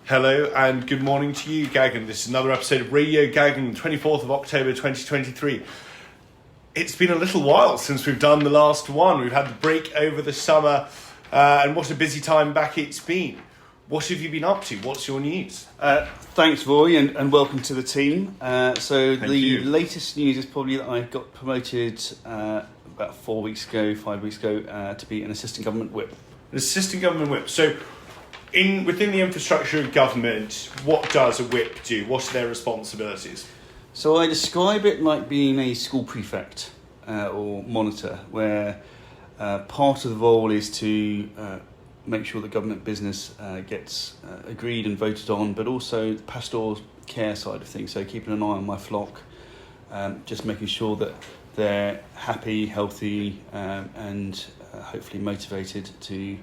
Hello and good morning to you, Gagan. This is another episode of Radio Gagan, 24th of October 2023. It's been a little while since we've done the last one. We've had the break over the summer, and what a busy time back it's been. What have you been up to? What's your news? Thanks, Roy, and welcome to the team. Thank you. Latest news is probably that I got promoted about 5 weeks ago, to be an assistant government whip. An assistant government whip. So, within the infrastructure of government, what does a whip do? What are their responsibilities? So I describe it like being a school prefect or monitor, where part of the role is to make sure that government business gets agreed and voted on, but also the pastoral care side of things. So keeping an eye on my flock, just making sure that they're happy, healthy, and hopefully motivated to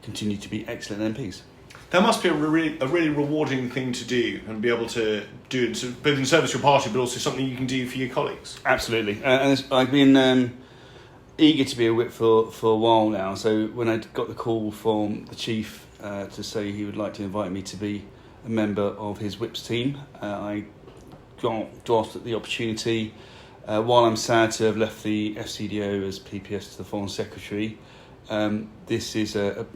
continue to be excellent MPs. That must be a really rewarding thing to do, and be able to do it both in service to your party, but also something you can do for your colleagues. Absolutely, and I've been eager to be a whip for a while now. So when I got the call from the chief to say he would like to invite me to be a member of his whips team, I grasped at the opportunity. While I'm sad to have left the FCDO as PPS to the Foreign Secretary, this is a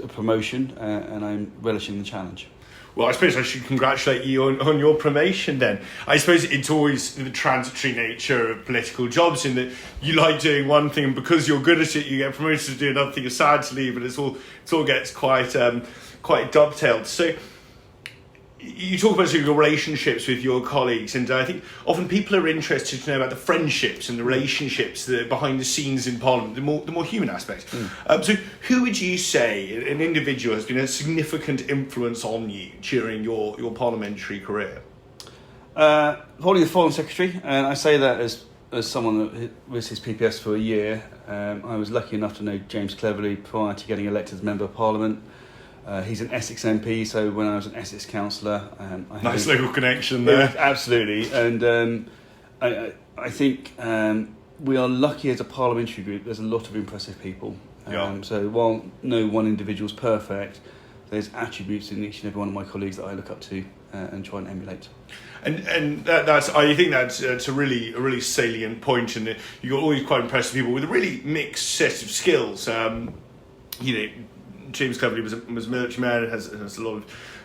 promotion, and I'm relishing the challenge. Well, I suppose I should congratulate you on your promotion then. I suppose it's always the transitory nature of political jobs, in that you like doing one thing, and because you're good at it, you get promoted to do another thing. You're sad to leave, but it all gets quite dovetailed. So you talk about your relationships with your colleagues, and I think often people are interested to know about the friendships and the relationships that are behind the scenes in Parliament, the more human aspect. So who would you say, an individual, has been a significant influence on you during your parliamentary career? Probably the Foreign Secretary, and I say that as someone that was his PPS for a year. I was lucky enough to know James Cleverly prior to getting elected as Member of Parliament. He's an Essex MP, so when I was an Essex councillor... nice local connection there. Absolutely, and I think we are lucky as a parliamentary group. There's a lot of impressive people. So while no one individual is perfect, there's attributes in each and every one of my colleagues that I look up to and try and emulate. And that's I think that's a really salient point, and you're always quite impressive people with a really mixed set of skills. James Cleverly was a military man, has a lot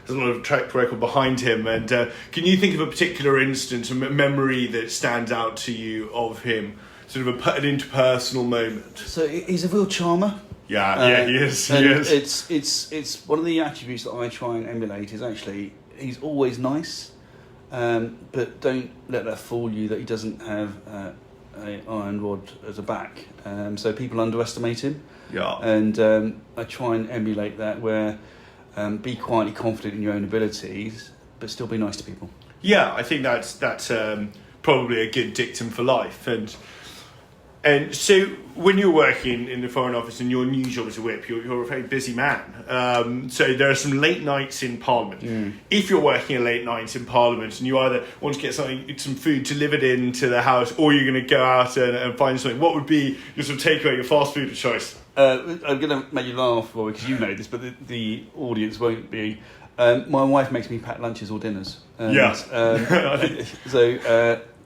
of track record behind him. And can you think of a particular instance, a memory that stands out to you of him, sort of an interpersonal moment? So he's a real charmer. Yeah, he is. He is. It's one of the attributes that I try and emulate. Is actually he's always nice, but don't let that fool you that he doesn't have an iron rod as a back. So people underestimate him. Yeah. And I try and emulate that, where be quietly confident in your own abilities, but still be nice to people. Yeah, I think that's probably a good dictum for life. And so when you're working in the Foreign Office and your new job as a whip, you're a very busy man. So there are some late nights in Parliament. If you're working a late night in Parliament and you either want to get some food delivered into the house, or you're going to go out and find something, what would be your sort of takeaway, your fast food of choice? I'm going to make you laugh, Roy, because you know this, but the audience won't be. My wife makes me pack lunches or dinners.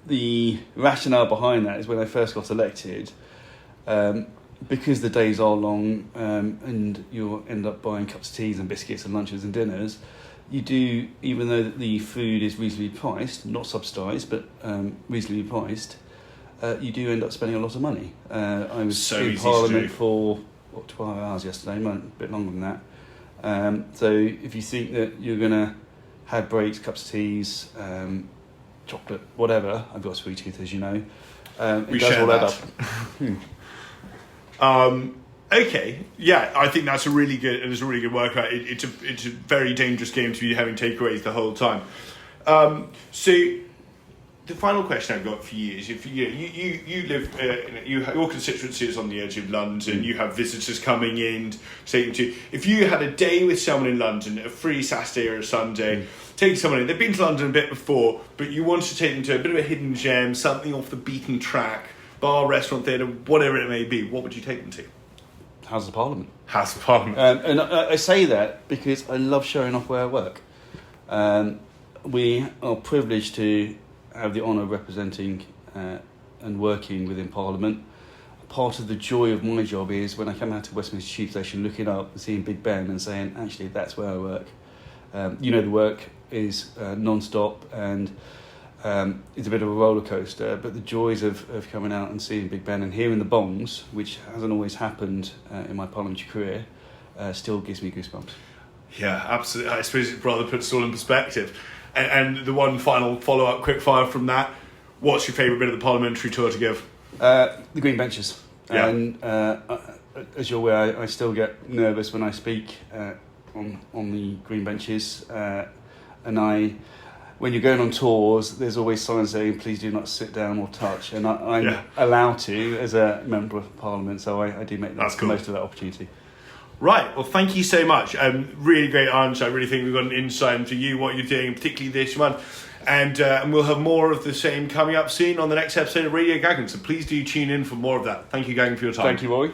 The rationale behind that is when I first got elected, because the days are long and you'll end up buying cups of teas and biscuits and lunches and dinners, you do, even though the food is reasonably priced, not subsidised, but reasonably priced, you do end up spending a lot of money. I was in Parliament for 12 hours yesterday, a bit longer than that. So if you think that you're going to have breaks, cups of teas, chocolate, whatever, I've got a sweet tooth, as you know. We does all add up. Okay, yeah, I think that's a really good workaround. It's a very dangerous game to be having takeaways the whole time. So the final question I've got for you is: if you live, your constituency is on the edge of London, you have visitors coming in to take them to. If you had a day with someone in London, a free Saturday or a Sunday, take someone in. They've been to London a bit before, but you want to take them to a bit of a hidden gem, something off the beaten track, bar, restaurant, theatre, whatever it may be. What would you take them to? House of Parliament. House of Parliament. And I say that because I love showing off where I work. We are privileged to have the honour of representing and working within Parliament. Part of the joy of my job is when I come out to Westminster Tube Station, looking up and seeing Big Ben and saying, actually, that's where I work. The work is non-stop and it's a bit of a roller coaster, but the joys of coming out and seeing Big Ben and hearing the bongs, which hasn't always happened in my parliamentary career, still gives me goosebumps. Yeah, absolutely. I suppose it rather puts it all in perspective. And the one final follow-up quick fire from that, what's your favourite bit of the parliamentary tour to give? The green benches. Yeah. And as you're aware, I still get nervous when I speak on the green benches. When you're going on tours, there's always signs saying, please do not sit down or touch. And I'm allowed to as a member of Parliament, so I do make the most of that opportunity. Right, well, thank you so much. Really great answer. I really think we've got an insight into you, what you're doing, particularly this month. And we'll have more of the same coming up soon on the next episode of Radio Gagan. So please do tune in for more of that. Thank you, Gagan, for your time. Thank you, Roy.